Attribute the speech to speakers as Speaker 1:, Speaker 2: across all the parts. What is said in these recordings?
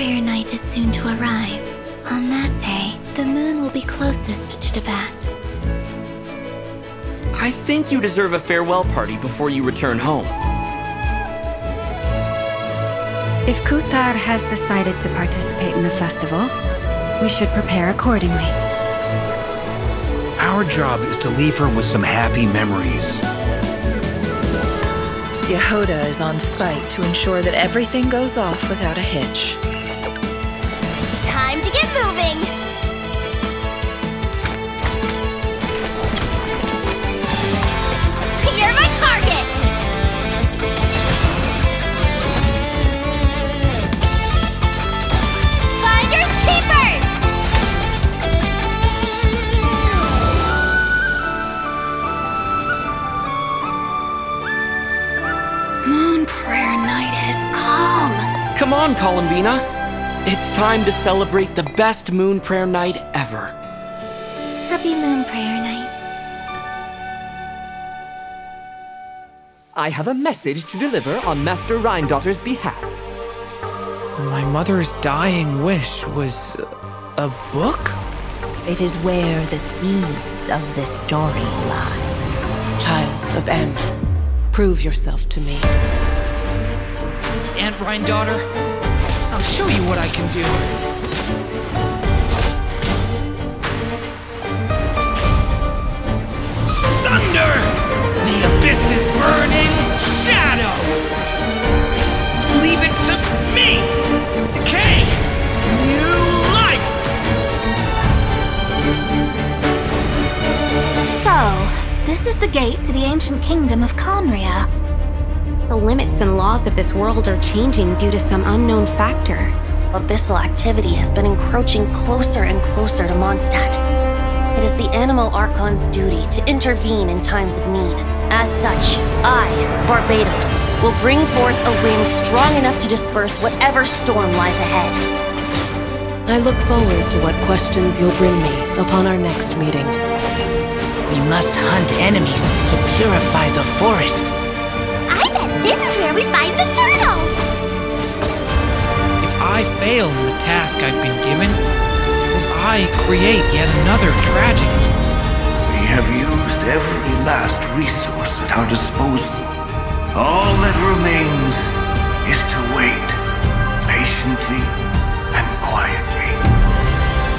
Speaker 1: prayer night is soon to arrive. On that day, the moon will be closest to Devat.
Speaker 2: I think you deserve a farewell party before you return home.
Speaker 3: If Kuthar has decided to participate in the festival, we should prepare accordingly.
Speaker 4: Our job is to leave her with some happy memories.
Speaker 5: Yehoda is on site to ensure that everything goes off without a hitch.
Speaker 6: Time to get moving! You're my target! Finders keepers!
Speaker 1: Moon prayer night has come.
Speaker 2: Come on, Columbina. It's time to celebrate the best moon prayer night ever.
Speaker 1: Happy moon prayer night.
Speaker 7: I have a message to deliver on Master Rhindaughter's behalf.
Speaker 8: My mother's dying wish was a book?
Speaker 9: It is where the seeds of the story lie.
Speaker 10: Child of M, prove yourself to me.
Speaker 8: Aunt Rhindaughter, I'll show you what I can do. Thunder! The abyss is burning! Shadow! Leave it to me! Decay! New life!
Speaker 1: So, this is the gate to the ancient kingdom of Conria.
Speaker 3: The limits and laws of this world are changing due to some unknown factor.
Speaker 11: Abyssal activity has been encroaching closer and closer to Mondstadt. It is the Animal Archon's duty to intervene in times of need. As such, I, Barbados, will bring forth a wind strong enough to disperse whatever storm lies ahead.
Speaker 10: I look forward to what questions you'll bring me upon our next meeting.
Speaker 8: We must hunt enemies to purify the forest.
Speaker 6: I bet this is where we find the turtles!
Speaker 8: If I fail in the task I've been given, will I create yet another tragedy?
Speaker 12: We have used every last resource at our disposal. All that remains is to wait, patiently and quietly.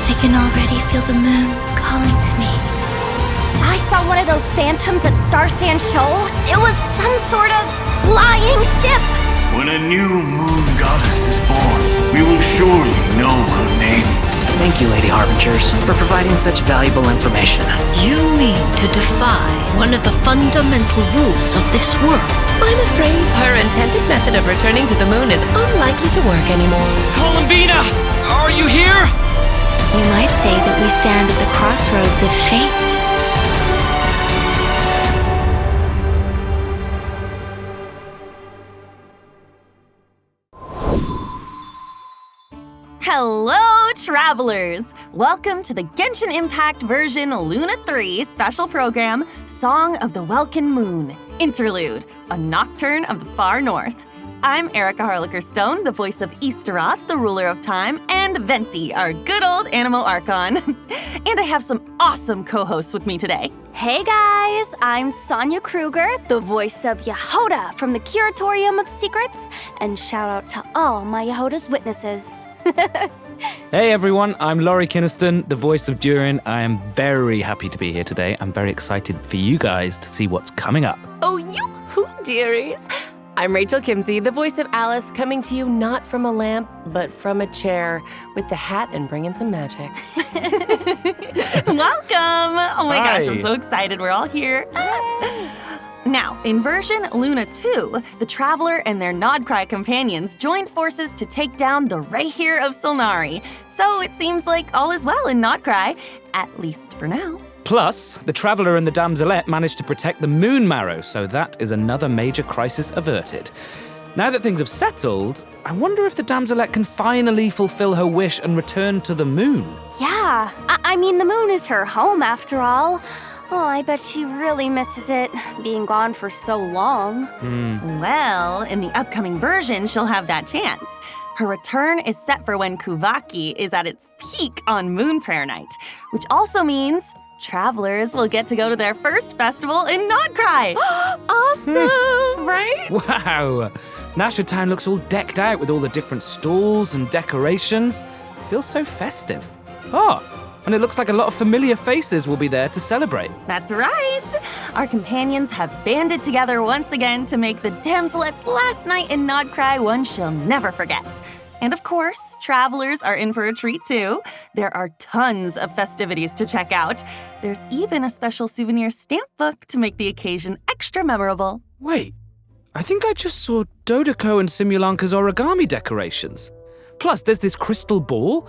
Speaker 1: I can already feel the moon calling to me.
Speaker 6: I saw one of those phantoms at Star Sand Shoal. It was some sort of flying ship.
Speaker 12: When a new moon goddess is born, we will surely know her name.
Speaker 8: Thank you, Lady Harbingers, for providing such valuable information.
Speaker 10: You mean to defy one of the fundamental rules of this world? I'm afraid her intended method of returning to the moon is unlikely to work anymore.
Speaker 2: Columbina! Are you here?
Speaker 1: You might say that we stand at the crossroads of fate.
Speaker 13: Hello, travelers! Welcome to the Genshin Impact version Luna 3 special program, Song of the Welkin Moon, Interlude, a Nocturne of the Far North. I'm Erica Harlicker-Stone, the voice of Easteroth, the ruler of time, and Venti, our good old Animal Archon. And I have some awesome co-hosts with me today.
Speaker 6: Hey guys, I'm Sonia Kruger, the voice of Yehoda from the Curatorium of Secrets, and shout out to all my Yehoda's witnesses.
Speaker 14: Hey everyone, I'm Laurie Kinniston, the voice of Durin. I am very happy to be here today. I'm very excited for you guys to see what's coming up.
Speaker 10: Oh, yoo-hoo, dearies! I'm Rachel Kimsey, the voice of Alice, coming to you not from a lamp, but from a chair, with the hat and bringing some magic.
Speaker 13: Welcome! Oh my
Speaker 14: Hi.
Speaker 13: gosh, I'm so excited we're all here. Now, in version Luna 2, the Traveler and their Nodcry companions joined forces to take down the Rayhir of Solnari. So it seems like all is well in Nodcry, at least for now.
Speaker 14: Plus, the Traveler and the Damselette managed to protect the Moon Marrow, so that is another major crisis averted. Now that things have settled, I wonder if the Damselette can finally fulfill her wish and return to the moon.
Speaker 6: Yeah, I mean, the moon is her home after all. Oh, I bet she really misses it, being gone for so long.
Speaker 13: Well, in the upcoming version, she'll have that chance. Her return is set for when Kuvaki is at its peak on Moon Prayer Night, which also means travelers will get to go to their first festival in Nodcry.
Speaker 10: Awesome, right?
Speaker 14: Wow! Nasha Town looks all decked out with all the different stalls and decorations. Feels so festive. Oh, and it looks like a lot of familiar faces will be there to celebrate.
Speaker 13: That's right! Our companions have banded together once again to make the damselet's last night in Nodcry one she'll never forget. And of course, travelers are in for a treat too. There are tons of festivities to check out. There's even a special souvenir stamp book to make the occasion extra memorable.
Speaker 14: Wait, I think I just saw Dodeko and Simulanka's origami decorations. Plus, there's this crystal ball.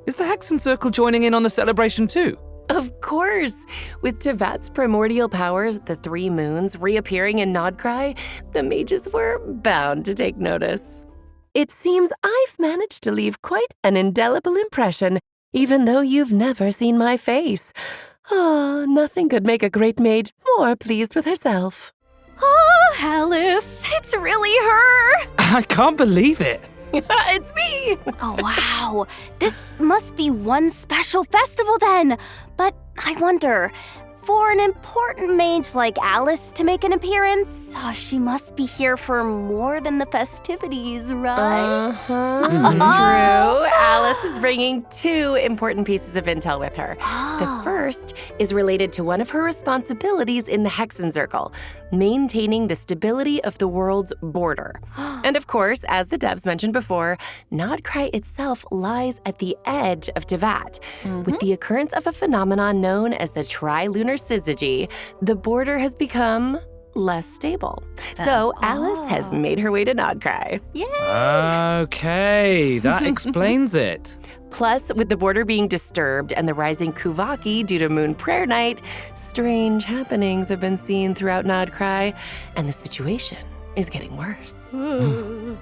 Speaker 14: Is the Hexen Circle joining in on the celebration too?
Speaker 10: Of course! With Tevat's primordial powers, the three moons, reappearing in Nodcry, the mages were bound to take notice. It seems I've managed to leave quite an indelible impression, even though you've never seen my face. Ah, nothing could make a great mage more pleased with herself.
Speaker 6: Oh, Alice, it's really her!
Speaker 14: I can't believe it.
Speaker 10: It's me!
Speaker 6: Oh, wow. This must be one special festival then. But I wonder, for an important mage like Alice to make an appearance, she must be here for more than the festivities, right?
Speaker 10: True. Alice is bringing two important pieces of intel with her. The first is related to one of her responsibilities in the Hexen Circle, maintaining the stability of the world's border. And of course, as the devs mentioned before, Nodcry itself lies at the edge of Tevat. With the occurrence of a phenomenon known as the trilunar syzygy, the border has become less stable. So Alice has made her way to Nodcry.
Speaker 14: Okay, that explains it.
Speaker 10: Plus, with the border being disturbed and the rising Kuvaki due to Moon Prayer Night, strange happenings have been seen throughout Nodcry, and the situation is getting worse.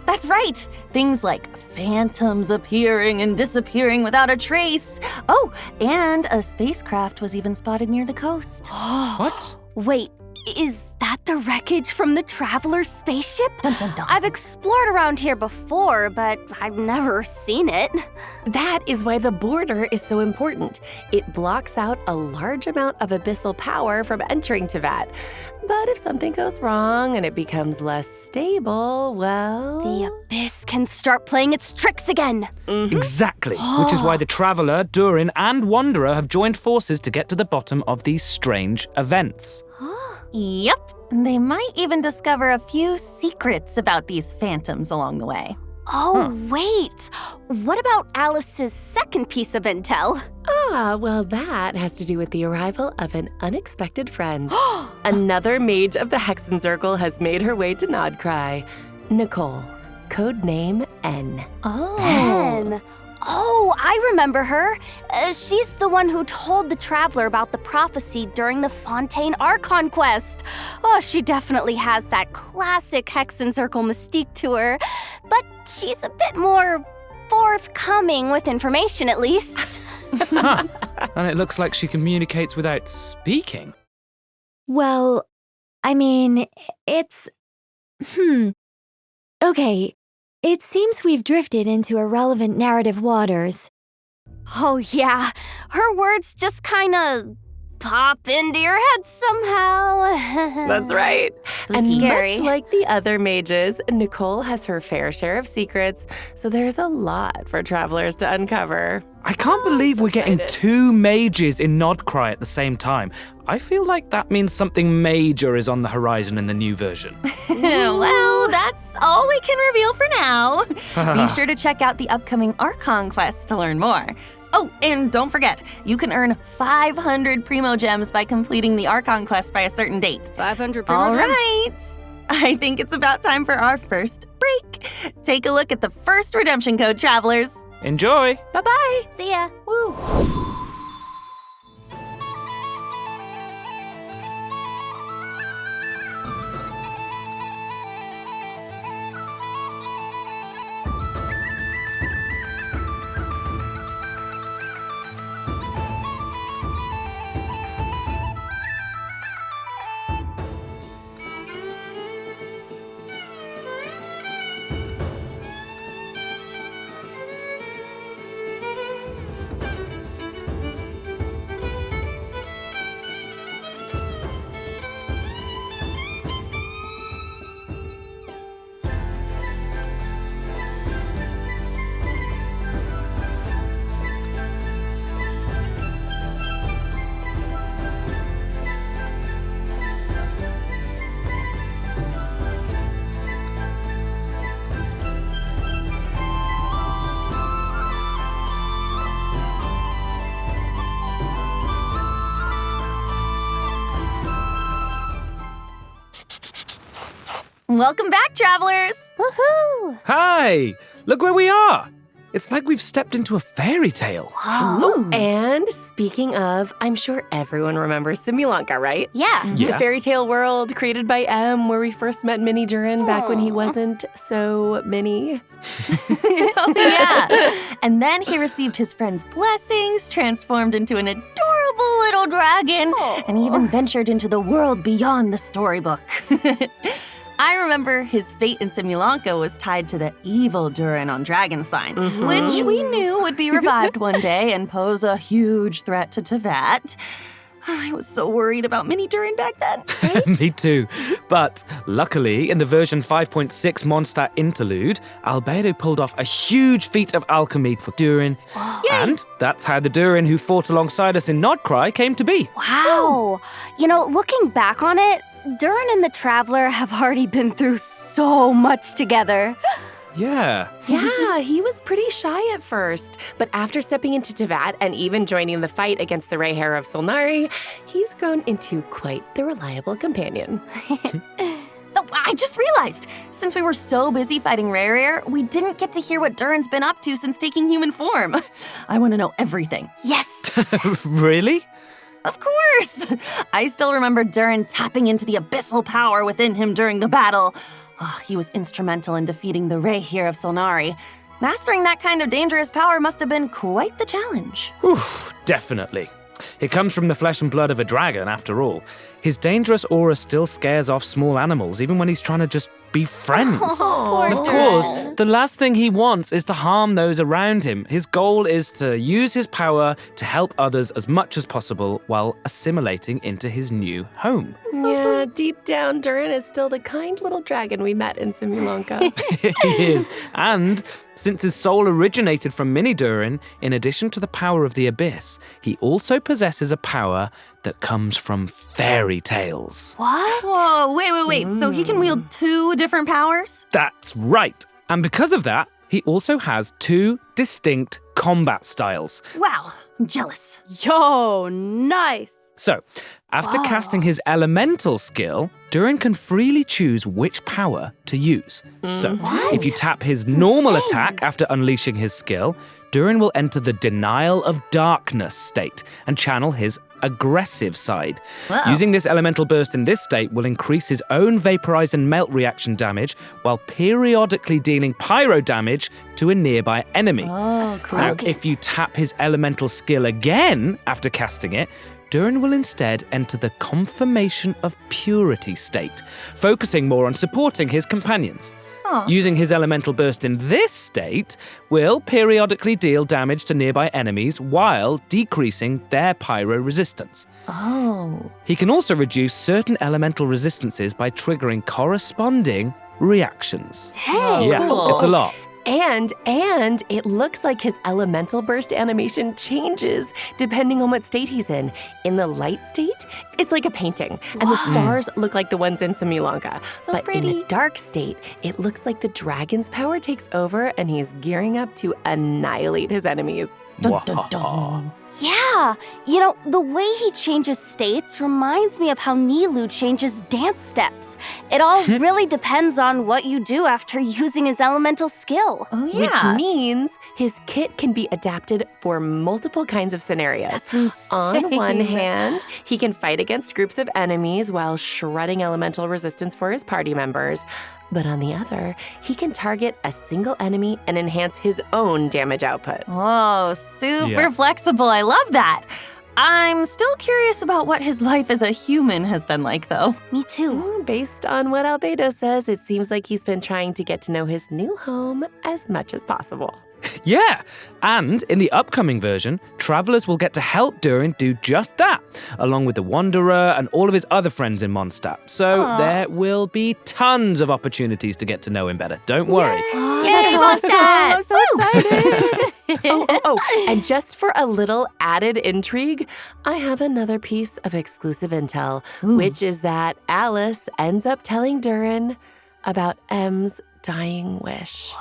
Speaker 13: That's right! Things like phantoms appearing and disappearing without a trace. Oh, and a spacecraft was even spotted near the coast.
Speaker 14: What?
Speaker 6: Wait, is that the wreckage from the Traveler's spaceship?
Speaker 13: Dun, dun, dun.
Speaker 6: I've explored around here before, but I've never seen it.
Speaker 10: That is why the border is so important. It blocks out a large amount of abyssal power from entering Tevat. But if something goes wrong and it becomes less stable, well...
Speaker 6: The Abyss can start playing its tricks again.
Speaker 14: Exactly, which is why the Traveler, Durin, and Wanderer have joined forces to get to the bottom of these strange events.
Speaker 13: Yep. They might even discover a few secrets about these phantoms along the way.
Speaker 6: Oh, wait. What about Alice's second piece of intel?
Speaker 10: Ah, well, that has to do with the arrival of an unexpected friend. Another mage of the Hexen Circle has made her way to Nodcry. Nicole, codename N.
Speaker 6: Oh. N. Oh, I remember her. She's the one who told the Traveler about the prophecy during the Fontaine Archon quest. Oh, she definitely has that classic Hexen Circle mystique to her. But she's a bit more forthcoming with information, at least.
Speaker 14: And it looks like she communicates without speaking.
Speaker 15: Well, I mean, it's... Okay, it seems we've drifted into irrelevant narrative waters.
Speaker 6: Oh, yeah. Her words just kinda pop into your head somehow.
Speaker 10: That's right. And
Speaker 6: scary.
Speaker 10: much like the other mages, Nicole has her fair share of secrets, so there's a lot for travelers to uncover.
Speaker 14: I can't believe we're getting two mages in Nodcry at the same time. I feel like that means something major is on the horizon in the new version.
Speaker 13: Well, that's all we can reveal for now. Be sure to check out the upcoming Archon quest to learn more. Oh, and don't forget, you can earn 500 Primo Gems by completing the Archon quest by a certain date.
Speaker 6: 500 Primo
Speaker 13: All
Speaker 6: Gems?
Speaker 13: right. I think it's about time for our first break. Take a look at the first redemption code, travelers.
Speaker 14: Enjoy!
Speaker 10: Bye-bye!
Speaker 6: See ya!
Speaker 13: Woo! Welcome back, travelers!
Speaker 6: Woohoo!
Speaker 14: Hi! Look where we are! It's like we've stepped into a fairy tale.
Speaker 10: Ooh. And speaking of, I'm sure everyone remembers Simulanka, right?
Speaker 6: Yeah.
Speaker 10: The fairy tale world created by M, where we first met Mini Durin back when he wasn't so mini.
Speaker 13: Oh, yeah. And then he received his friend's blessings, transformed into an adorable little dragon, and even ventured into the world beyond the storybook. I remember his fate in Simulanka was tied to the evil Durin on Dragonspine, which we knew would be revived one day and pose a huge threat to Tevat. I was so worried about Mini Durin back then.
Speaker 14: Me too. But luckily, in the version 5.6 Mondstadt interlude, Albedo pulled off a huge feat of alchemy for Durin. And that's how the Durin who fought alongside us in Nodcry came to be.
Speaker 6: Wow. You know, looking back on it, Durin and the Traveler have already been through so much together.
Speaker 14: Yeah.
Speaker 10: Yeah, he was pretty shy at first, but after stepping into Tevat and even joining the fight against the Ray Hair of Solnari, he's grown into quite the reliable companion.
Speaker 13: Oh, I just realized, since we were so busy fighting Rare, we didn't get to hear what Durin's been up to since taking human form. I want to know everything.
Speaker 6: Yes!
Speaker 14: Really?
Speaker 13: Of course! I still remember Durin tapping into the abyssal power within him during the battle. Oh, he was instrumental in defeating the Ray Hair of Solnari. Mastering that kind of dangerous power must have been quite the challenge.
Speaker 14: Oof, definitely. It comes from the flesh and blood of a dragon, after all. His dangerous aura still scares off small animals, even when he's trying to just be friends.
Speaker 6: Poor
Speaker 14: And of course, the last thing he wants is to harm those around him. His goal is to use his power to help others as much as possible while assimilating into his new home.
Speaker 10: Yeah, deep down, Durin is still the kind little dragon we met in Simulanka.
Speaker 14: He is. And since his soul originated from Mini Durin, in addition to the power of the Abyss, he also possesses a power that comes from fairy tales.
Speaker 6: What?
Speaker 13: Whoa, wait. So he can wield 2 different powers?
Speaker 14: That's right. And because of that, he also has 2 distinct combat styles.
Speaker 13: Wow, I'm jealous.
Speaker 6: Yo, nice.
Speaker 14: So, after casting his elemental skill, Durin can freely choose which power to use. So, if you tap his normal attack after unleashing his skill, Durin will enter the Denial of Darkness state and channel his aggressive side. Using this elemental burst in this state will increase his own vaporize and melt reaction damage while periodically dealing pyro damage to a nearby enemy.
Speaker 13: Oh, cool.
Speaker 14: Now, if you tap his elemental skill again after casting it, Durin will instead enter the Confirmation of Purity state, focusing more on supporting his companions. Using his elemental burst in this state will periodically deal damage to nearby enemies while decreasing their pyro resistance. He can also reduce certain elemental resistances by triggering corresponding reactions.
Speaker 6: Dang.
Speaker 14: Yeah,
Speaker 13: cool.
Speaker 14: it's a lot.
Speaker 10: And it looks like his elemental burst animation changes depending on what state he's in. In the light state, it's like a painting, and the stars look like the ones in Simulanka. But in the dark state, it looks like the dragon's power takes over and he's gearing up to annihilate his enemies.
Speaker 13: Dun, dun, dun.
Speaker 6: Yeah. You know, the way he changes states reminds me of how Nilou changes dance steps. It all really depends on what you do after using his elemental skill.
Speaker 13: Oh, yeah.
Speaker 10: Which means his kit can be adapted for multiple kinds of scenarios.
Speaker 6: That's insane.
Speaker 10: On one hand, he can fight against groups of enemies while shredding elemental resistance for his party members. But on the other, he can target a single enemy and enhance his own damage output.
Speaker 13: Oh, super flexible. I love that. I'm still curious about what his life as a human has been like, though.
Speaker 6: Me too.
Speaker 10: Based on what Albedo says, it seems like he's been trying to get to know his new home as much as possible.
Speaker 14: Yeah, and in the upcoming version, travelers will get to help Durin do just that, along with the Wanderer and all of his other friends in Mondstadt. So there will be tons of opportunities to get to know him better. Don't worry.
Speaker 13: Yay, Mondstadt!
Speaker 6: I'm so excited.
Speaker 10: And just for a little added intrigue, I have another piece of exclusive intel, which is that Alice ends up telling Durin about M's dying wish.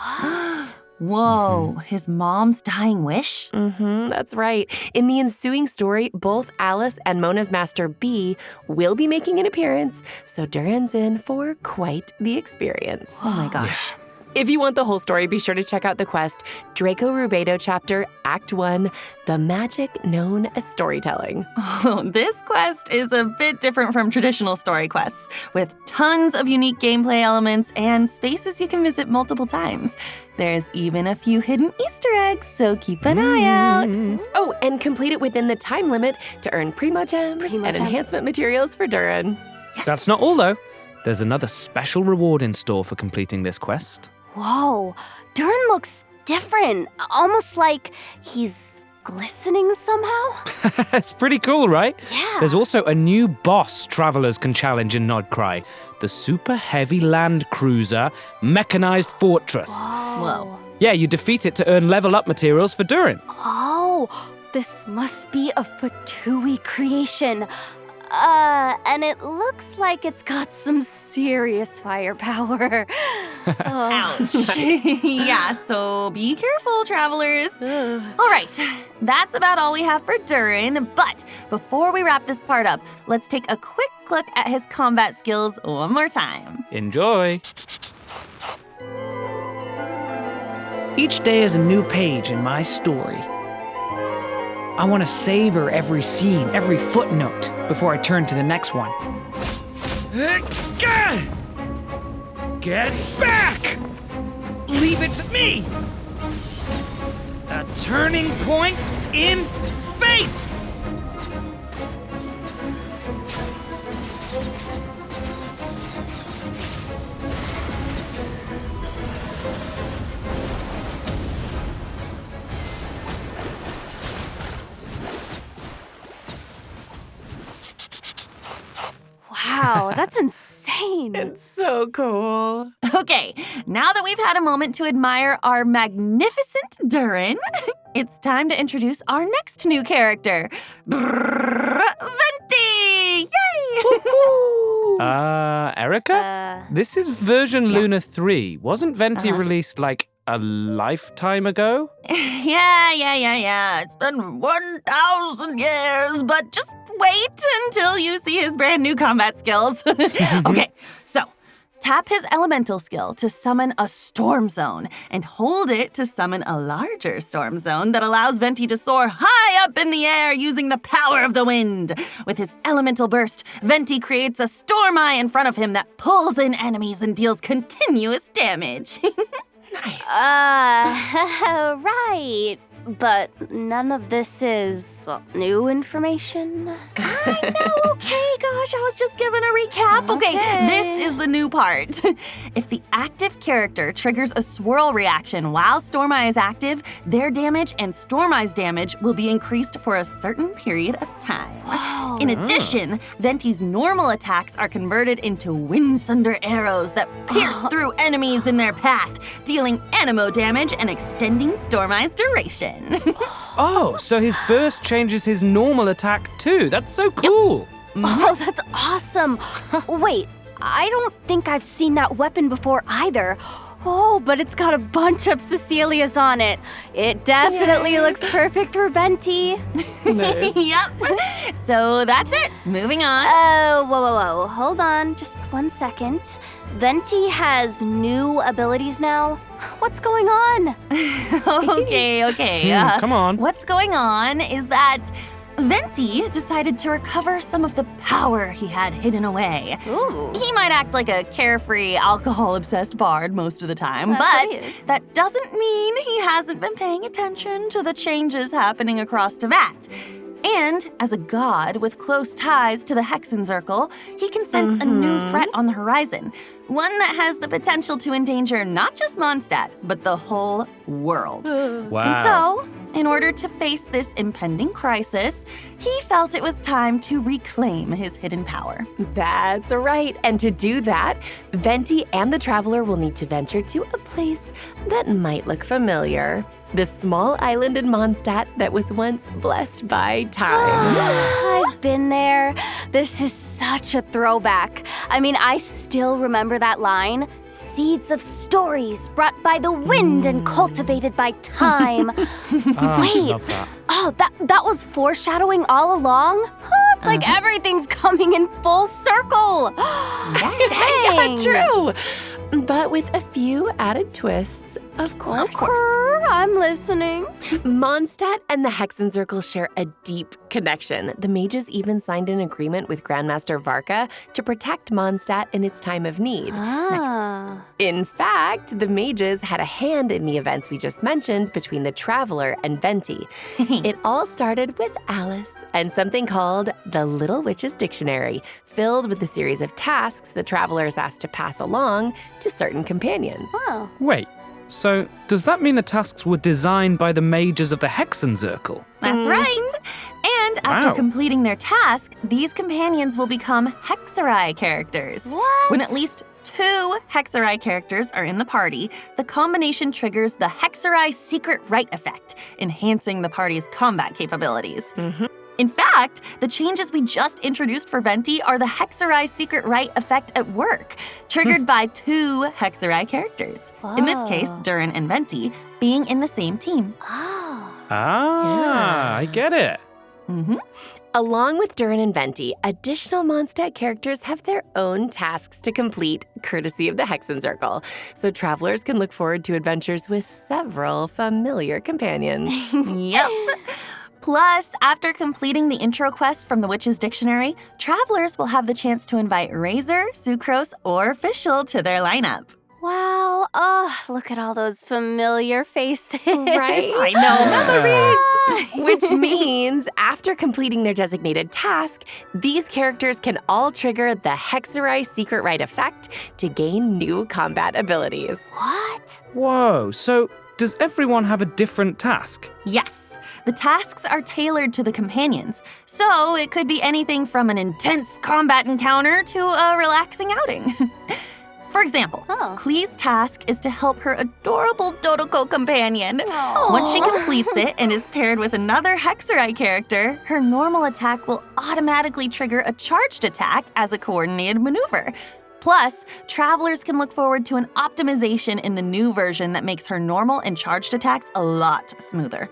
Speaker 13: Whoa, his mom's dying wish?
Speaker 10: That's right. In the ensuing story, both Alice and Mona's Master B will be making an appearance, so Duran's in for quite the experience.
Speaker 13: Oh my gosh.
Speaker 10: If you want the whole story, be sure to check out the quest, Draco Rubedo Chapter, Act 1, The Magic Known as Storytelling.
Speaker 13: Oh, this quest is a bit different from traditional story quests, with tons of unique gameplay elements and spaces you can visit multiple times. There's even a few hidden Easter eggs, so keep an eye out.
Speaker 10: Oh, and complete it within the time limit to earn Primo Gems and enhancement materials for Duran.
Speaker 13: Yes.
Speaker 14: That's not all, though. There's another special reward in store for completing this quest.
Speaker 6: Whoa, Duran looks different, almost like he's glistening somehow.
Speaker 14: It's pretty cool, right?
Speaker 6: Yeah.
Speaker 14: There's also a new boss travelers can challenge in Nodcry, the super heavy land cruiser mechanized fortress.
Speaker 13: Whoa.
Speaker 14: Yeah, you defeat it to earn level up materials for Duran.
Speaker 6: Oh, this must be a Fatui creation. And it looks like it's got some serious firepower.
Speaker 13: Ouch. Yeah, so be careful, travelers. All right, that's about all we have for Duran. But before we wrap this part up, let's take a quick look at his combat skills one more time.
Speaker 14: Enjoy.
Speaker 8: Each day is a new page in my story. I want to savor every scene, every footnote, before I turn to the next one. Get back! Leave it to me! A turning point in fate!
Speaker 6: Wow, that's insane.
Speaker 10: It's so cool.
Speaker 13: Okay, now that we've had a moment to admire our magnificent Duran, it's time to introduce our next new character, Venti! Yay!
Speaker 14: Erica? This is version Luna 3. Wasn't Venti released like a lifetime ago?
Speaker 13: Yeah. It's been 1,000 years, but just wait until you see his brand new combat skills. Okay, so tap his elemental skill to summon a storm zone and hold it to summon a larger storm zone that allows Venti to soar high up in the air using the power of the wind. With his elemental burst, Venti creates a storm eye in front of him that pulls in enemies and deals continuous damage.
Speaker 10: Nice.
Speaker 6: Right. But none of this is, new information.
Speaker 13: I know, okay, gosh, I was just giving a recap. Okay, this is the new part. If the active character triggers a swirl reaction while Storm Eye is active, their damage and Storm Eye's damage will be increased for a certain period of time.
Speaker 6: Whoa.
Speaker 13: In addition, Venti's normal attacks are converted into Windsunder arrows that pierce through enemies in their path, dealing anemo damage and extending Storm Eye's duration.
Speaker 14: Oh, so his burst changes his normal attack too. That's so cool.
Speaker 6: Oh, that's awesome. Wait, I don't think I've seen that weapon before either. Oh, but it's got a bunch of Cecilias on it. It definitely looks perfect for Venti.
Speaker 13: Yep. So that's it. Moving on.
Speaker 6: Whoa. Hold on just 1 second. Venti has new abilities now. What's going on?
Speaker 13: Okay.
Speaker 14: Come on.
Speaker 13: What's going on is that Venti decided to recover some of the power he had hidden away.
Speaker 6: Ooh.
Speaker 13: He might act like a carefree, alcohol-obsessed bard most of the time,
Speaker 6: That's what
Speaker 13: but
Speaker 6: he is.
Speaker 13: that doesn't mean he hasn't been paying attention to the changes happening across Tevat. And as a god with close ties to the Hexenzirkel, he can sense a new threat on the horizon, one that has the potential to endanger not just Mondstadt, but the whole world.
Speaker 14: Wow.
Speaker 13: And so, in order to face this impending crisis, he felt it was time to reclaim his hidden power.
Speaker 10: That's right. And to do that, Venti and the Traveler will need to venture to a place that might look familiar. the small island in Mondstadt that was once blessed by time.
Speaker 6: I've been there. This is such a throwback. I mean, I still remember that line. Seeds of stories brought by the wind and cultivated by time. Wait.
Speaker 14: Love that.
Speaker 6: Oh, that was foreshadowing all along? Oh, it's like everything's coming in full circle. Dang.
Speaker 10: True. But with a few added twists, of course.
Speaker 6: Of course, I'm listening.
Speaker 10: Mondstadt and the Hexenzirkel share a deep connection. The mages even signed an agreement with Grandmaster Varka to protect Mondstadt in its time of need.
Speaker 6: Ah.
Speaker 10: In fact, the mages had a hand in the events we just mentioned between the Traveler and Venti. It all started with Alice and something called the Little Witch's Dictionary, filled with a series of tasks the Traveler is asked to pass along to certain companions.
Speaker 6: Oh.
Speaker 14: Wait, so does that mean the tasks were designed by the mages of the Hexenzirkel?
Speaker 13: That's right. And after
Speaker 14: Wow.
Speaker 13: completing their task, these companions will become Hexerai characters.
Speaker 6: What?
Speaker 13: When at least 2 Hexerai characters are in the party, the combination triggers the Hexerai Secret Right effect, enhancing the party's combat capabilities. In fact, the changes we just introduced for Venti are the Hexerai Secret Right effect at work, triggered by 2 Hexerai characters. In this case, Durin and Venti being in the same team.
Speaker 14: I get it.
Speaker 10: Along with Durin and Venti, additional Mondstadt characters have their own tasks to complete, courtesy of the Hexenzirkel, so travelers can look forward to adventures with several familiar companions.
Speaker 13: Yep. Plus, after completing the intro quest from the Witch's Dictionary, travelers will have the chance to invite Razor, Sucrose, or Fischl to their lineup.
Speaker 6: Wow. Oh, look at all those familiar faces.
Speaker 10: Right?
Speaker 13: I know, memories.
Speaker 10: Which means after completing their designated task, these characters can all trigger the Hexerai Secret Right effect to gain new combat abilities.
Speaker 6: What?
Speaker 14: Whoa, so does everyone have a different task?
Speaker 13: Yes, the tasks are tailored to the companions, so it could be anything from an intense combat encounter to a relaxing outing. For example, Klee's task is to help her adorable Dodoko companion. Once she completes it and is paired with another Hexerai character, her normal attack will automatically trigger a charged attack as a coordinated maneuver. Plus, travelers can look forward to an optimization in the new version that makes her normal and charged attacks a lot smoother.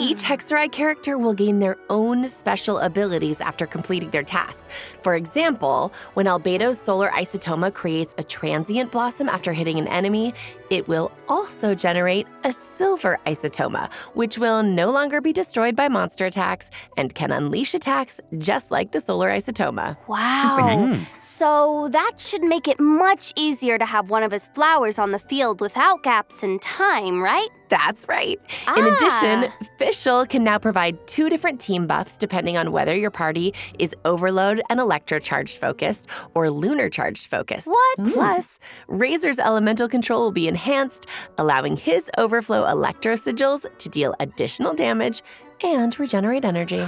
Speaker 10: Each Hexerai character will gain their own special abilities after completing their task. For example, when Albedo's Solar Isotoma creates a transient blossom after hitting an enemy, it will also generate a Silver Isotoma, which will no longer be destroyed by monster attacks and can unleash attacks just like the Solar Isotoma.
Speaker 6: Wow.
Speaker 13: Super nice.
Speaker 6: So that should make it much easier to have one of his flowers on the field without gaps in time, right?
Speaker 10: That's right. In addition, Fischl can now provide 2 different team buffs depending on whether your party is Overload and Electro-charged focused or Lunar-charged focused.
Speaker 6: What?
Speaker 10: Plus, Razor's elemental control will be enhanced, allowing his Overflow Electro Sigils to deal additional damage and regenerate energy.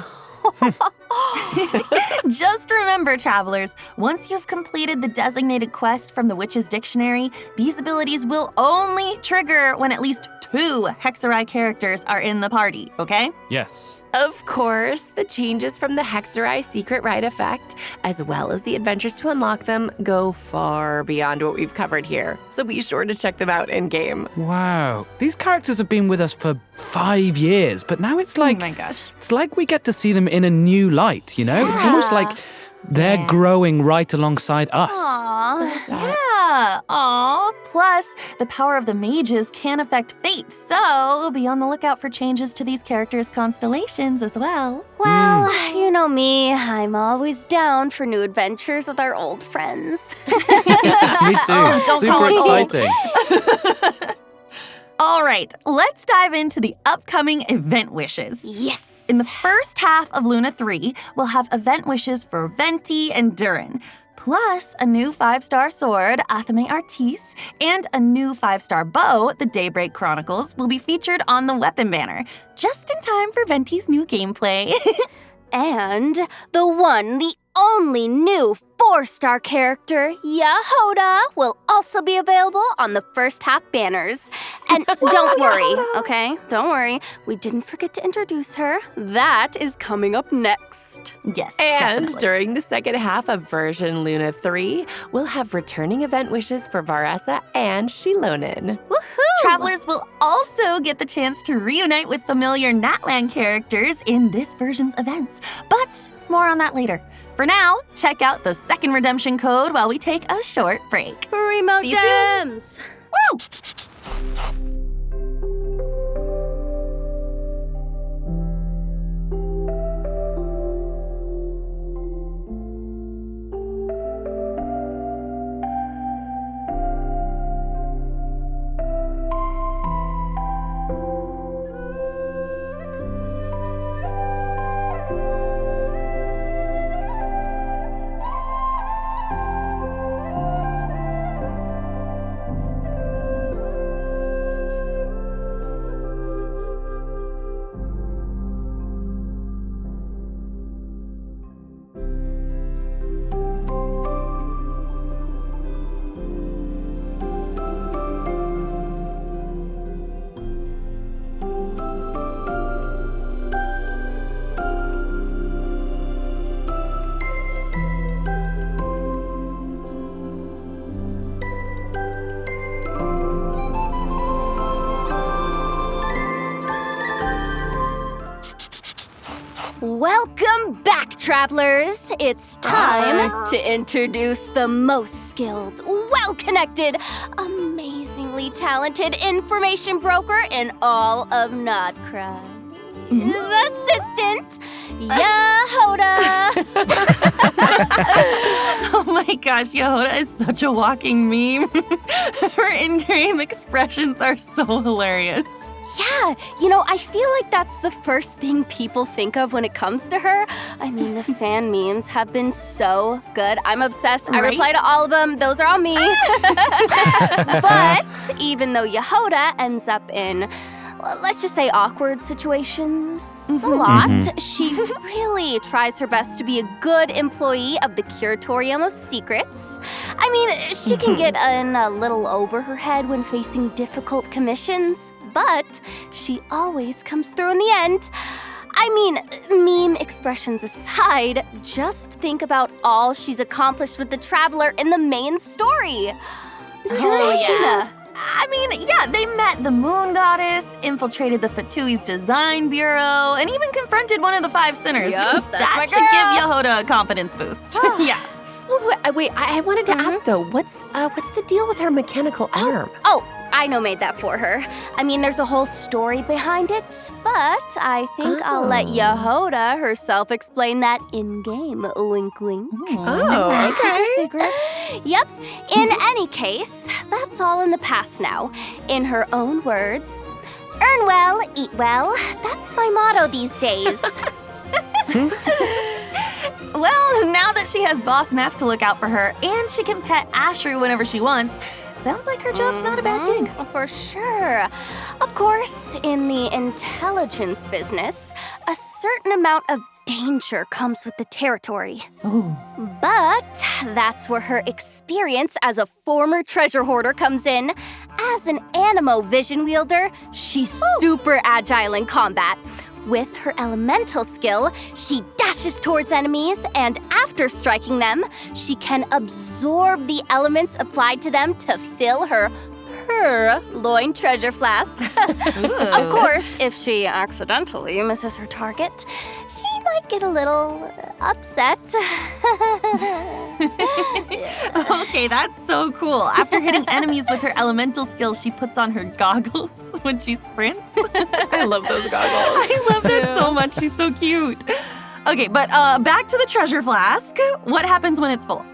Speaker 13: Just remember, travelers, once you've completed the designated quest from the Witch's Dictionary, these abilities will only trigger when at least 2 Hexerai characters are in the party, okay?
Speaker 14: Yes.
Speaker 10: Of course, the changes from the Hexerai Secret Right effect, as well as the adventures to unlock them, go far beyond what we've covered here. So be sure to check them out in-game.
Speaker 14: Wow. These characters have been with us for 5 years, but now it's like...
Speaker 13: Oh my gosh.
Speaker 14: It's like we get to see them in a new light, you know? It's almost like they're growing right alongside us.
Speaker 6: Aww.
Speaker 13: Yeah. Aw. Plus, the power of the mages can affect fate, so be on the lookout for changes to these characters' constellations as well.
Speaker 6: Well, you know me. I'm always down for new adventures with our old friends.
Speaker 14: Me too.
Speaker 13: Don't
Speaker 14: Super
Speaker 13: call it old.
Speaker 14: exciting.
Speaker 13: All right, let's dive into the upcoming event wishes.
Speaker 6: Yes.
Speaker 13: In the first half of Luna 3, we'll have event wishes for Venti and Durin, plus a new 5-star sword, Athame Artis, and a new 5-star bow, the Daybreak Chronicles, will be featured on the weapon banner, just in time for Venti's new gameplay.
Speaker 6: And the one, the only new 4-star character, Yehoda, will also be available on the first half banners. And don't worry, okay? Don't worry. We didn't forget to introduce her. That is coming up next.
Speaker 13: Yes,
Speaker 10: And
Speaker 13: definitely.
Speaker 10: during the second half of version Luna 3, we'll have returning event wishes for Varessa and Shilonen.
Speaker 6: Woohoo!
Speaker 13: Travelers will also get the chance to reunite with familiar Natlan characters in this version's events. But more on that later. For now, check out the second redemption code while we take a short break.
Speaker 6: Remote
Speaker 13: See you soon.
Speaker 6: gems!
Speaker 13: Woo!
Speaker 6: Welcome back, travelers! It's time to introduce the most skilled, well-connected, amazingly talented information broker in all of Nodcry. His assistant, Yehoda!
Speaker 13: Oh my gosh, Yehoda is such a walking meme. Her in-game expressions are so hilarious.
Speaker 6: Yeah, I feel like that's the first thing people think of when it comes to her. I mean, the fan memes have been so good. I'm obsessed. I reply to all of them. Those are all me. But even though Yehoda ends up in, let's just say, awkward situations a lot, she really tries her best to be a good employee of the Curatorium of Secrets. I mean, she can get in a little over her head when facing difficult commissions, but she always comes through in the end. I mean, meme expressions aside, just think about all she's accomplished with the Traveler in the main story.
Speaker 13: Yeah. I mean, yeah, they met the Moon Goddess, infiltrated the Fatui's design bureau, and even confronted one of the 5 sinners.
Speaker 6: Yup, that's
Speaker 13: that
Speaker 6: my
Speaker 13: should give Yehoda a confidence boost. Yeah.
Speaker 10: Wait, I wanted to ask though, what's the deal with her mechanical arm?
Speaker 6: Oh, I made that for her. I mean, there's a whole story behind it, but I think I'll let Yehoda herself explain that in-game. Wink, wink.
Speaker 10: Oh, okay.
Speaker 13: Secrets.
Speaker 6: Yep. In any case, that's all in the past now. In her own words, earn well, eat well. That's my motto these days.
Speaker 13: Well, now that she has Boss Neff to look out for her, and she can pet Ashru whenever she wants, sounds like her job's not a bad gig.
Speaker 6: For sure. Of course, in the intelligence business, a certain amount of danger comes with the territory.
Speaker 13: Ooh.
Speaker 6: But that's where her experience as a former treasure hoarder comes in. As an Animo vision wielder, she's super agile in combat. With her elemental skill, she dashes towards enemies, and after striking them, she can absorb the elements applied to them to fill her purloined treasure flask. Of course, if she accidentally misses her target, she might get a little upset.
Speaker 13: Okay, that's so cool. After hitting enemies with her elemental skill, she puts on her goggles when she sprints.
Speaker 10: I love those goggles.
Speaker 13: I love that so much. She's so cute. Okay, but back to the treasure flask. What happens when it's full?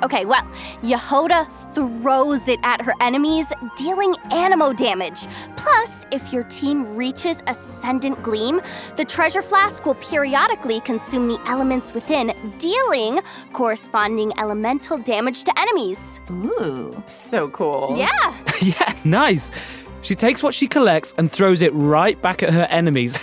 Speaker 6: Okay, well, Yehoda throws it at her enemies, dealing Animo damage. Plus, if your team reaches Ascendant Gleam, the treasure flask will periodically consume the elements within, dealing corresponding elemental damage to enemies.
Speaker 13: Ooh.
Speaker 10: So cool.
Speaker 6: Yeah.
Speaker 14: Yeah, nice. She takes what she collects and throws it right back at her enemies.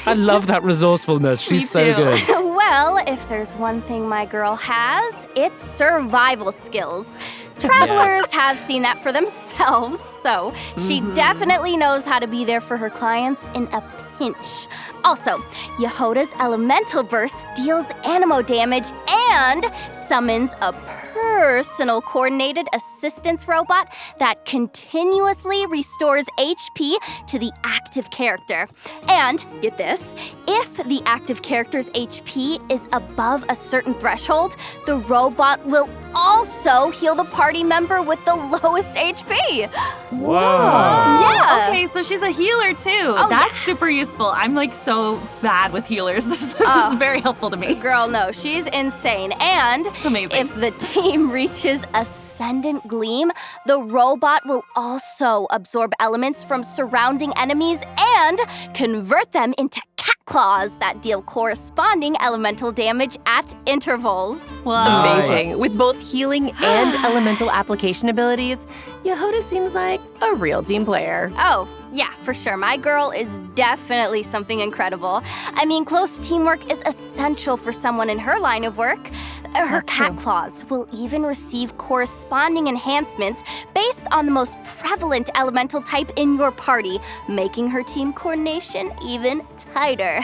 Speaker 14: I love that resourcefulness. She's so good.
Speaker 6: Well, if there's one thing my girl has, it's survival skills. Travelers have seen that for themselves, so she definitely knows how to be there for her clients in a pinch. Also, Yehoda's elemental burst deals animo damage and summons a personal coordinated assistance robot that continuously restores HP to the active character. And, get this, if the active character's HP is above a certain threshold, the robot will also heal the party member with the lowest HP.
Speaker 14: Whoa.
Speaker 6: Yeah.
Speaker 13: Okay, so she's a healer too. That's super useful. I'm like so bad with healers. This is very helpful to me.
Speaker 6: Girl, no, she's insane. And if the team reaches Ascendant Gleam, the robot will also absorb elements from surrounding enemies and convert them into cat claws that deal corresponding elemental damage at intervals.
Speaker 10: Amazing. With both healing and elemental application abilities, Yehoda seems like a real team player.
Speaker 6: Oh, yeah, for sure. My girl is definitely something incredible. I mean, close teamwork is essential for someone in her line of work. Her cat claws will even receive corresponding enhancements based on the most prevalent elemental type in your party, making her team coordination even tighter.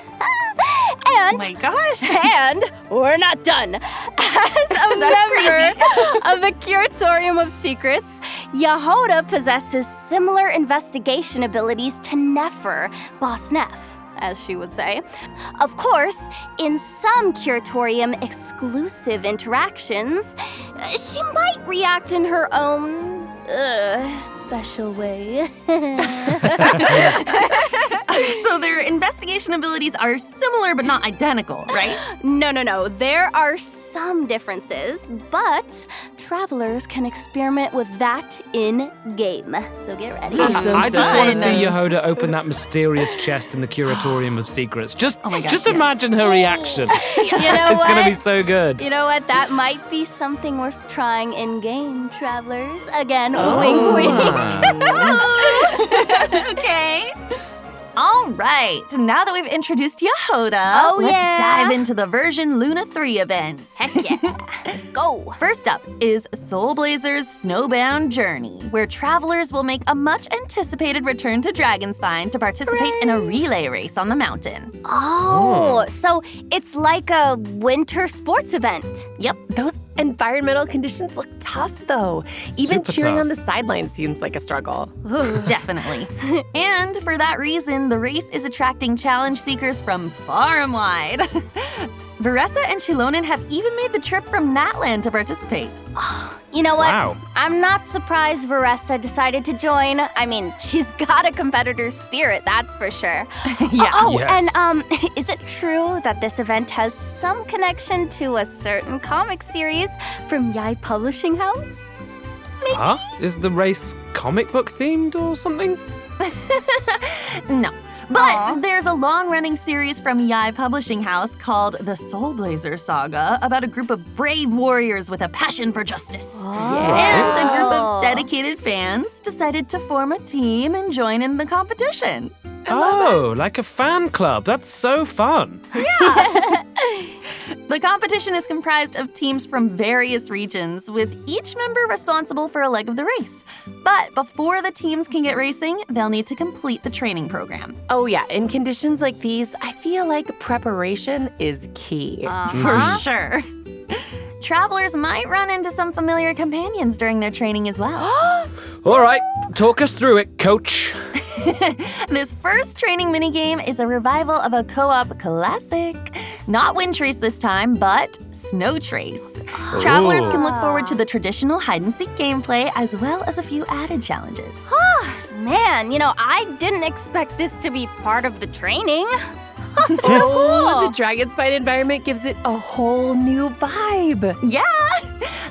Speaker 6: And,
Speaker 13: oh my gosh.
Speaker 6: And we're not done. As a member of the Curatorium of Secrets, Yehoda possesses similar investigation abilities to Nefer, Boss Neff, as she would say. Of course, in some Curatorium exclusive interactions, she might react in her own special way.
Speaker 13: So their investigation abilities are similar but not identical, right?
Speaker 6: No. There are some differences, but travelers can experiment with that in-game. So get ready.
Speaker 14: I just want to see Yehoda open that mysterious chest in the Curatorium of Secrets. Just imagine her reaction.
Speaker 6: You know
Speaker 14: It's going to be so good.
Speaker 6: You know what? That might be something worth trying in-game, travelers. Again, wink, wink.
Speaker 13: Okay. All right, now that we've introduced Yehoda, let's dive into the version Luna 3 events.
Speaker 6: Heck yeah, let's go.
Speaker 13: First up is Soul Blazer's Snowbound Journey, where travelers will make a much-anticipated return to Dragonspine to participate in a relay race on the mountain.
Speaker 6: Oh, so it's like a winter sports event.
Speaker 13: Yep.
Speaker 10: Those environmental conditions look tough, though. Even
Speaker 14: Super
Speaker 10: cheering
Speaker 14: tough.
Speaker 10: on the sidelines seems like a struggle.
Speaker 13: Definitely. And for that reason, the race is attracting challenge seekers from far and wide. Varessa and Shilonen have even made the trip from Natland to participate.
Speaker 6: You know what?
Speaker 14: Wow.
Speaker 6: I'm not surprised Varessa decided to join. I mean, she's got a competitor's spirit, that's for sure.
Speaker 13: Yeah.
Speaker 6: Oh,
Speaker 14: Yes.
Speaker 6: and is it true that this event has some connection to a certain comic series from Yai Publishing House? Maybe?
Speaker 14: Huh? Is the race comic book themed or something?
Speaker 13: No. But there's a long-running series from Yai Publishing House called The Soul Blazer Saga about a group of brave warriors with a passion for justice. And a group of dedicated fans decided to form a team and join in the competition.
Speaker 14: Oh, like a fan club. That's so fun.
Speaker 13: The competition is comprised of teams from various regions, with each member responsible for a leg of the race. But before the teams can get racing, they'll need to complete the training program.
Speaker 10: Oh yeah, in conditions like these, I feel like preparation is key.
Speaker 13: For sure. Travelers might run into some familiar companions during their training as well.
Speaker 14: All right, talk us through it, coach.
Speaker 13: This first training minigame is a revival of a co-op classic. Not Wind Trace this time, but Snow Trace. Travelers can look forward to the traditional hide-and-seek gameplay as well as a few added challenges.
Speaker 6: Man, you know, I didn't expect this to be part of the training. So
Speaker 10: Oh,
Speaker 6: cool.
Speaker 10: the Dragonspine environment gives it a whole new vibe.
Speaker 13: Yeah!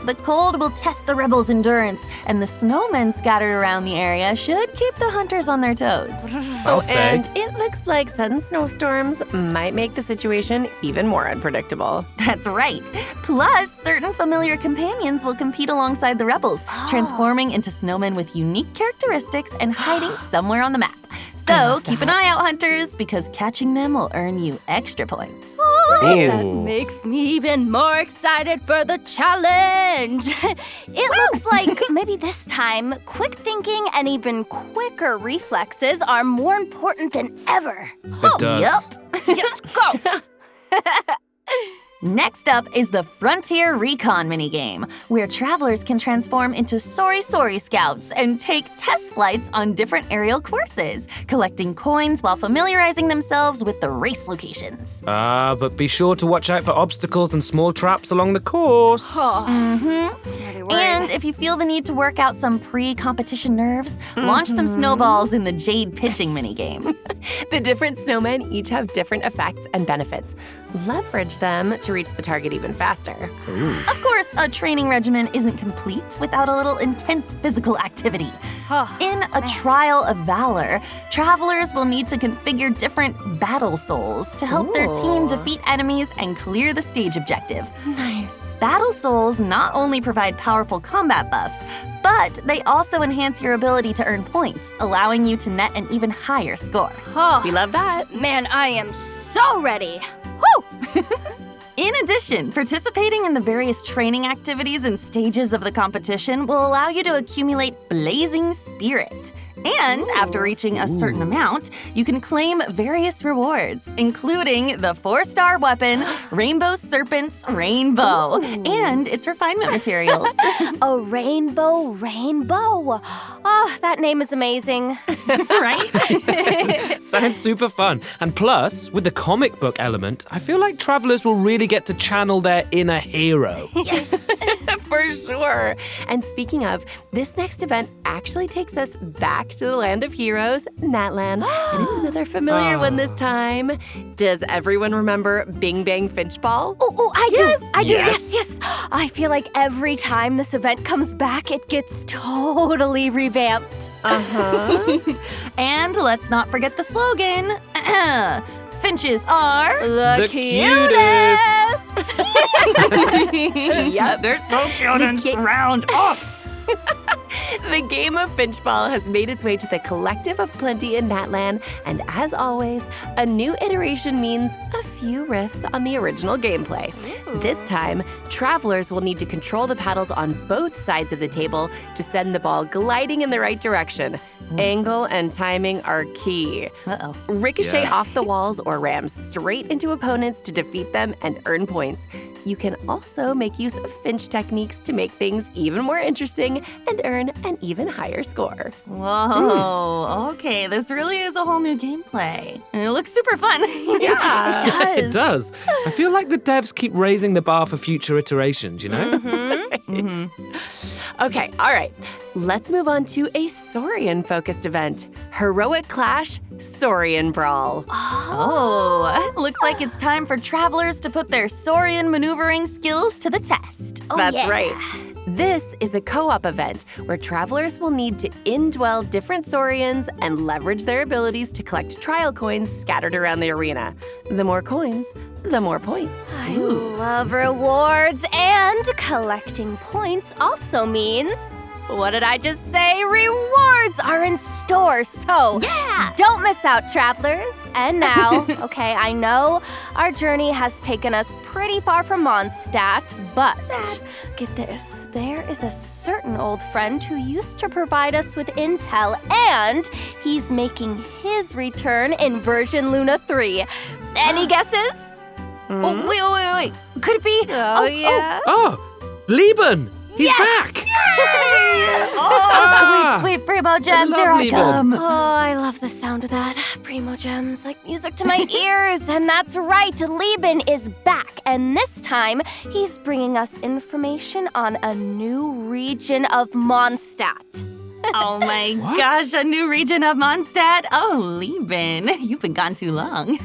Speaker 13: The cold will test the rebels' endurance, and the snowmen scattered around the area should keep the hunters on their toes.
Speaker 14: I'll say.
Speaker 10: And it looks like sudden snowstorms might make the situation even more unpredictable.
Speaker 13: That's right. Plus, certain familiar companions will compete alongside the rebels, transforming into snowmen with unique characteristics and hiding somewhere on the map. So keep an eye out, hunters, because catching them will earn you extra points.
Speaker 6: That makes me even more excited for the challenge. It looks like maybe this time, quick thinking and even quicker reflexes are more important than ever.
Speaker 14: It does.
Speaker 6: Let's go.
Speaker 13: Next up is the Frontier Recon minigame, where travelers can transform into Sori Scouts and take test flights on different aerial courses, collecting coins while familiarizing themselves with the race locations.
Speaker 14: But be sure to watch out for obstacles and small traps along the course.
Speaker 13: And if you feel the need to work out some pre-competition nerves, launch some snowballs in the Jade pitching minigame.
Speaker 10: The different snowmen each have different effects and benefits. Leverage them to reach the target even faster.
Speaker 13: Of course, a training regimen isn't complete without a little intense physical activity. In a Trial of Valor, travelers will need to configure different battle souls to help their team defeat enemies and clear the stage objective.
Speaker 10: Nice.
Speaker 13: Battle souls not only provide powerful combat buffs, but they also enhance your ability to earn points, allowing you to net an even higher score.
Speaker 10: We love that.
Speaker 6: Man, I am so ready. Woo!
Speaker 13: In addition, participating in the various training activities and stages of the competition will allow you to accumulate Blazing Spirit. And after reaching a certain amount, you can claim various rewards, including the 4-star weapon, Rainbow Serpent's Rainbow, and its refinement materials.
Speaker 6: A rainbow. Oh, that name is amazing.
Speaker 13: Right?
Speaker 14: Sounds super fun. And plus, with the comic book element, I feel like travelers will really get to channel their inner hero.
Speaker 10: Yes, for sure. And speaking of, this next event actually takes us back to the land of heroes, Natlan, and it's another familiar one this time. Does everyone remember Bing Bang Finch Ball?
Speaker 6: Oh, I do. Yes. I feel like every time this event comes back, it gets totally revamped.
Speaker 13: And let's not forget the slogan. Finches are
Speaker 6: the cutest.
Speaker 10: Yep,
Speaker 8: They're so cute and round up.
Speaker 10: The game of Finchball has made its way to the Collective of Plenty in Natlan, and as always, a new iteration means a few riffs on the original gameplay. This time, travelers will need to control the paddles on both sides of the table to send the ball gliding in the right direction. Angle and timing are key. Ricochet off the walls or ram straight into opponents to defeat them and earn points. You can also make use of Finch techniques to make things even more interesting and earn an even higher score.
Speaker 13: Whoa, okay, this really is a whole new gameplay. And it looks super fun.
Speaker 10: Yeah,
Speaker 14: It does. I feel like the devs keep raising the bar for future iterations, you know?
Speaker 10: Okay, all right. Let's move on to a Saurian-focused event. Heroic Clash Saurian Brawl.
Speaker 13: Looks like it's time for travelers to put their Saurian maneuvering skills to the test.
Speaker 10: That's right. This is a co-op event where travelers will need to indwell different Saurians and leverage their abilities to collect trial coins scattered around the arena. The more coins, the more points.
Speaker 6: I love rewards, and collecting points also means, what did I just say? Rewards are in store, so don't miss out, travelers. And now, okay, I know our journey has taken us pretty far from Mondstadt, but get this, there is a certain old friend who used to provide us with intel, and he's making his return in version Luna 3. Any guesses?
Speaker 13: Oh, wait. Could it be?
Speaker 14: Oh, Lieben! He's back!
Speaker 13: Sweet Primo Gems, here I come.
Speaker 6: Oh, I love the sound of that. Primo Gems, like music to my ears. And that's right, Lieben is back. And this time, he's bringing us information on a new region of Mondstadt.
Speaker 13: Oh my gosh, a new region of Mondstadt? Oh, Lieben, you've been gone too long.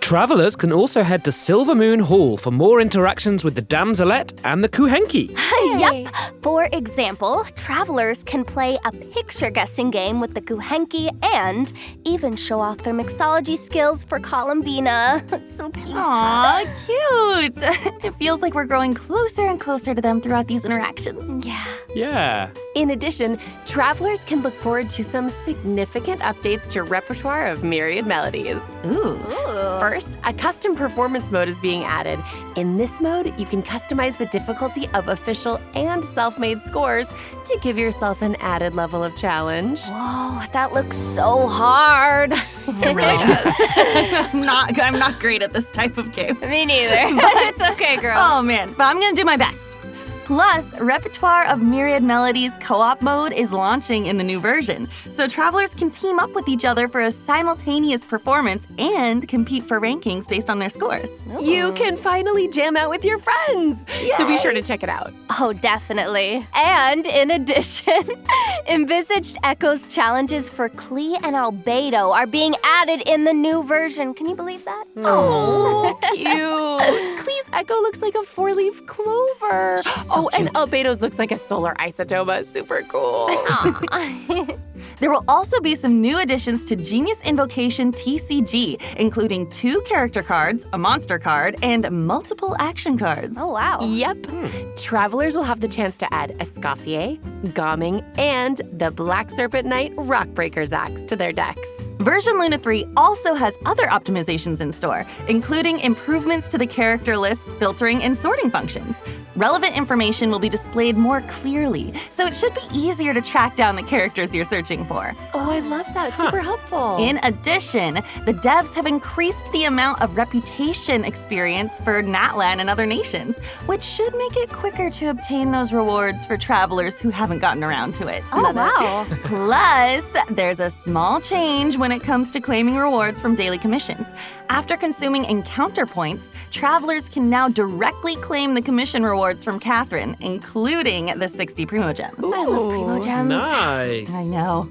Speaker 14: Travelers can also head to Silver Moon Hall for more interactions with the Damselette and the Kuhenki.
Speaker 6: Yep. For example, travelers can play a picture-guessing game with the Kuhenki and even show off their mixology skills for Columbina. So cute.
Speaker 13: Aw, cute! It feels like we're growing closer and closer to them throughout these interactions.
Speaker 14: Yeah.
Speaker 10: In addition, travelers can look forward to some significant updates to Repertoire of Myriad Melodies.
Speaker 13: Ooh.
Speaker 10: First, a custom performance mode is being added. In this mode, you can customize the difficulty of official and self-made scores to give yourself an added level of challenge.
Speaker 6: Whoa, that looks so hard.
Speaker 13: It really does. I'm not great at this type of game.
Speaker 6: Me neither. It's okay, girl.
Speaker 13: Oh man, but I'm gonna do my best. Plus, Repertoire of Myriad Melodies co-op mode is launching in the new version, so travelers can team up with each other for a simultaneous performance and compete for rankings based on their scores.
Speaker 10: You can finally jam out with your friends! So be sure to check it out.
Speaker 6: Oh, definitely. And in addition, envisaged Echo's challenges for Klee and Albedo are being added in the new version. Can you believe that?
Speaker 10: Oh, cute. Klee's Echo looks like a 4-leaf clover. Oh, and Albedo's looks like a solar isotoma. Super cool.
Speaker 13: There will also be some new additions to Genius Invocation TCG, including 2 character cards, a monster card, and multiple action cards.
Speaker 6: Oh, wow.
Speaker 10: Yep. Travelers will have the chance to add Escoffier, Gomming, and the Black Serpent Knight Rockbreaker's Axe to their decks.
Speaker 13: Version Luna 3 also has other optimizations in store, including improvements to the character lists, filtering, and sorting functions. Relevant information will be displayed more clearly, so it should be easier to track down the characters you're searching for.
Speaker 10: Oh, I love that. Super helpful.
Speaker 13: In addition, the devs have increased the amount of reputation experience for Natlan and other nations, which should make it quicker to obtain those rewards for travelers who haven't gotten around to it.
Speaker 6: Oh, wow.
Speaker 13: Plus, there's a small change when it comes to claiming rewards from daily commissions. After consuming encounter points, travelers can now directly claim the commission rewards from Catherine, including the 60 Primo Gems.
Speaker 6: I love Primo Gems.
Speaker 14: Nice.
Speaker 13: I know.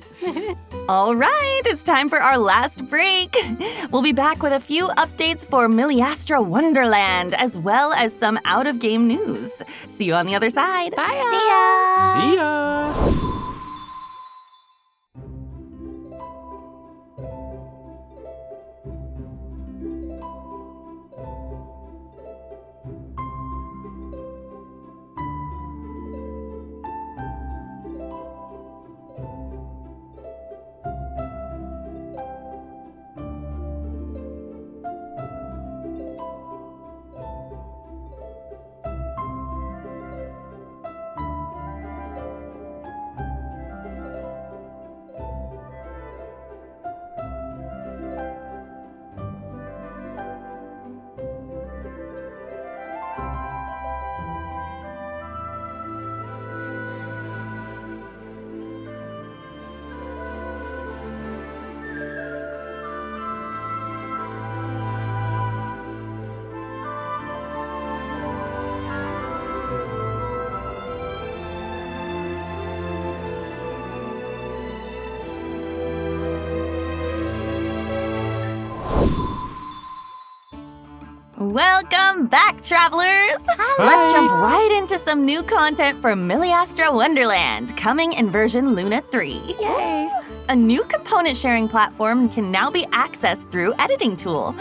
Speaker 13: All right, it's time for our last break. We'll be back with a few updates for Miliastra Wonderland, as well as some out-of-game news. See you on the other side.
Speaker 10: Bye.
Speaker 6: See ya.
Speaker 14: See ya.
Speaker 13: Welcome back, travelers!
Speaker 14: Hi.
Speaker 13: Let's jump right into some new content for Miliastra Wonderland, coming in version Luna 3.
Speaker 10: Yay!
Speaker 13: A new component sharing platform can now be accessed through Editing Tool,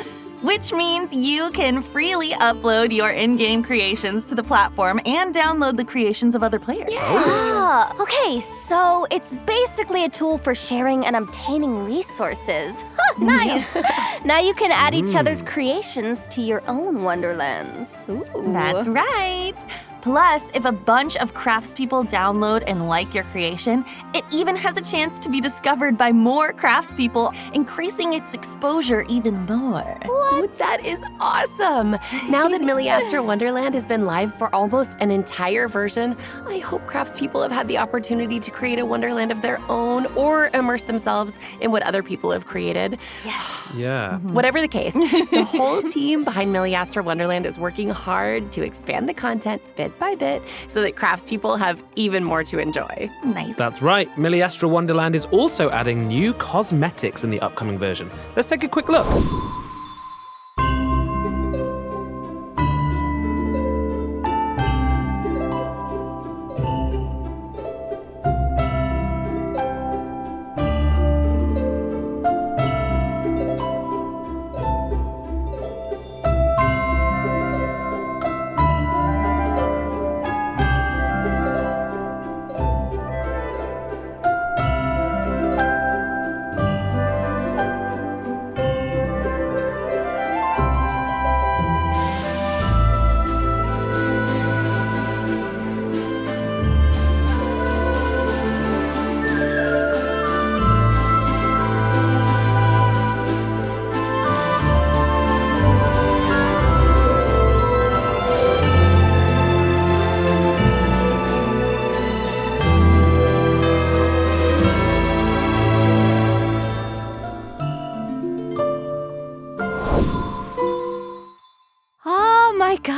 Speaker 13: which means you can freely upload your in-game creations to the platform and download the creations of other players.
Speaker 6: Ah, okay, so it's basically a tool for sharing and obtaining resources. Nice. Now you can add each other's creations to your own wonderlands. Ooh.
Speaker 13: That's right. Plus, if a bunch of craftspeople download and like your creation, it even has a chance to be discovered by more craftspeople, increasing its exposure even more.
Speaker 10: What? That is awesome! Now that Miliastra Wonderland has been live for almost an entire version, I hope craftspeople have had the opportunity to create a wonderland of their own or immerse themselves in what other people have created.
Speaker 6: Yes.
Speaker 14: Yeah.
Speaker 10: Whatever the case, the whole team behind Miliastra Wonderland is working hard to expand the content bit by bit so that craftspeople have even more to enjoy.
Speaker 13: Nice.
Speaker 14: That's right. Miliastra Wonderland is also adding new cosmetics in the upcoming version. Let's take a quick look.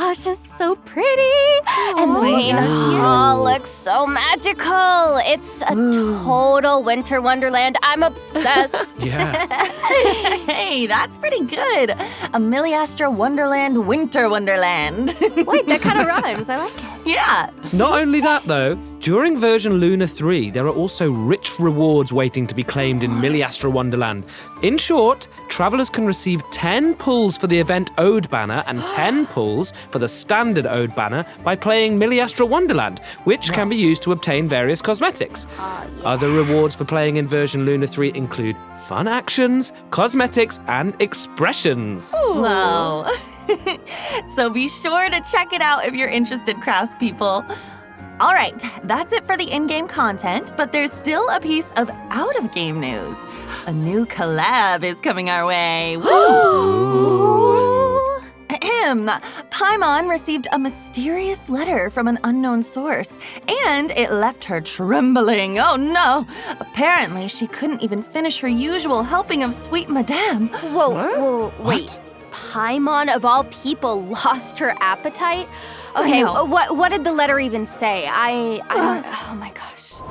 Speaker 6: gosh, it's so pretty. And the main hall looks so magical. It's a total winter wonderland. I'm obsessed.
Speaker 14: Yeah.
Speaker 13: Hey, that's pretty good. A Miliastra Wonderland, Winter Wonderland.
Speaker 6: Wait, that kind of rhymes. I like it.
Speaker 13: Yeah.
Speaker 14: Not only that, though, during version Luna 3, there are also rich rewards waiting to be claimed in Miliastra Wonderland. In short, travelers can receive 10 pulls for the event Ode banner and 10 pulls for the standard Ode banner by playing Miliastra Wonderland, which can be used to obtain various cosmetics. Other rewards for playing in version Luna 3 include fun actions, cosmetics, and expressions.
Speaker 13: Wow. So be sure to check it out if you're interested, craftspeople. All right, that's it for the in-game content, but there's still a piece of out-of-game news. A new collab is coming our way. Woo! Ahem. Paimon received a mysterious letter from an unknown source, and it left her trembling. Oh no! Apparently, she couldn't even finish her usual helping of sweet madame.
Speaker 6: Whoa, wait. Paimon, of all people, lost her appetite? Okay, what did the letter even say? I don't, oh my gosh.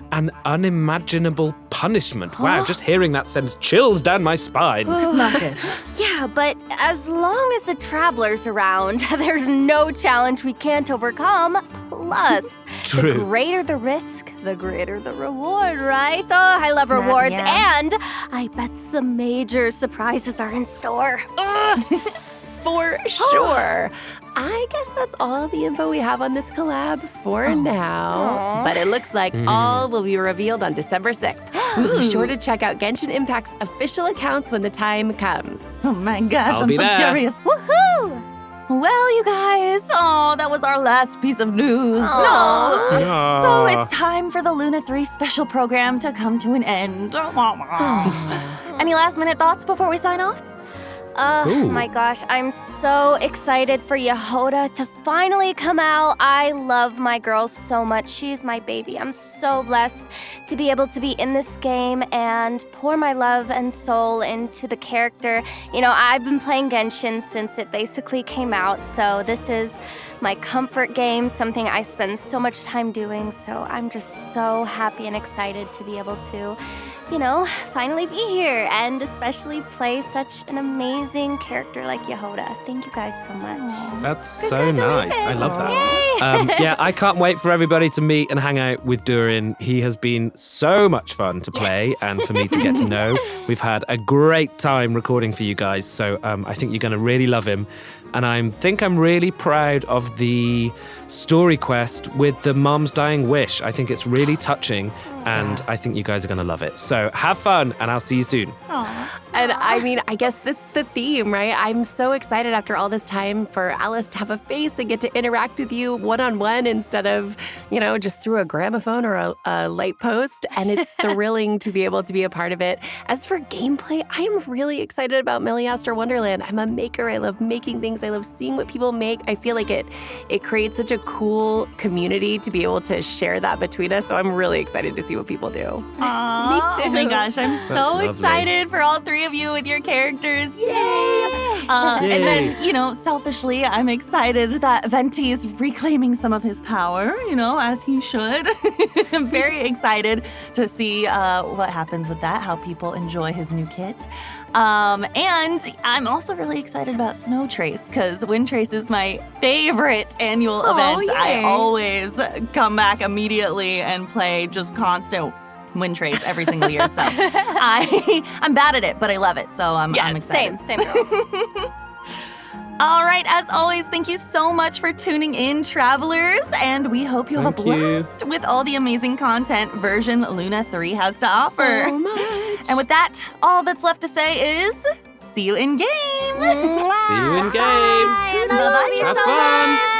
Speaker 14: An unimaginable punishment. Wow, just hearing that sends chills down my spine.
Speaker 13: It's not good.
Speaker 6: Yeah, but as long as the traveler's around, there's no challenge we can't overcome. Plus,
Speaker 14: True.
Speaker 6: The greater the risk, the greater the reward, right? Oh, I love rewards.
Speaker 13: Yeah.
Speaker 6: And I bet some major surprises are in store.
Speaker 10: For sure. I guess that's all the info we have on this collab for now. But it looks like all will be revealed on December 6th. So be sure to check out Genshin Impact's official accounts when the time comes.
Speaker 13: Oh my gosh,
Speaker 14: I'll
Speaker 13: I'm
Speaker 14: be
Speaker 13: so
Speaker 14: there.
Speaker 13: curious.
Speaker 6: Woohoo!
Speaker 13: Well, you guys, that was our last piece of news. No. So it's time for the Luna 3 special program to come to an end. Any last minute thoughts before we sign off?
Speaker 6: Oh my gosh, I'm so excited for Yehoda to finally come out. I love my girl so much. She's my baby. I'm so blessed to be able to be in this game and pour my love and soul into the character. You know, I've been playing Genshin since it basically came out, so this is my comfort game, something I spend so much time doing. So I'm just so happy and excited to be able to, you know, finally be here and especially play such an amazing character like Yehoda. Thank you guys so much.
Speaker 14: That's so nice. I love that. Yeah, I can't wait for everybody to meet and hang out with Durin. He has been so much fun to play and for me to get to know. We've had a great time recording for you guys, so I think you're going to really love him. And I think I'm really proud of the story quest with the mom's dying wish. I think it's really touching, and I think you guys are going to love it. So have fun, and I'll see you soon.
Speaker 10: And I mean, I guess that's the theme, right? I'm so excited after all this time for Alice to have a face and get to interact with you one-on-one instead of, you know, just through a gramophone or a light post. And it's thrilling to be able to be a part of it. As for gameplay, I'm really excited about Miliastra Wonderland. I'm a maker. I love making things. I love seeing what people make. I feel like it creates such a cool community to be able to share that between us. So I'm really excited to see what people do.
Speaker 13: Aww,
Speaker 6: Me too.
Speaker 13: Oh my gosh, I'm so excited for all three of you with your characters. Yay! And then, you know, selfishly, I'm excited that Venti is reclaiming some of his power, you know, as he should. I'm very excited to see what happens with that, how people enjoy his new kit. And I'm also really excited about Snow Trace, because Wind Trace is my favorite annual event.
Speaker 10: Yay.
Speaker 13: I always come back immediately and play just constant Wind Trace every single year. So I'm bad at it, but I love it. So I'm excited.
Speaker 6: Same girl.
Speaker 13: All right, as always, thank you so much for tuning in, travelers, and we hope you have a blast with all the amazing content version Luna 3 has to offer.
Speaker 10: So much.
Speaker 13: And with that, all that's left to say is see you in game.
Speaker 14: See you in game.
Speaker 13: Bye-bye,
Speaker 14: Have fun.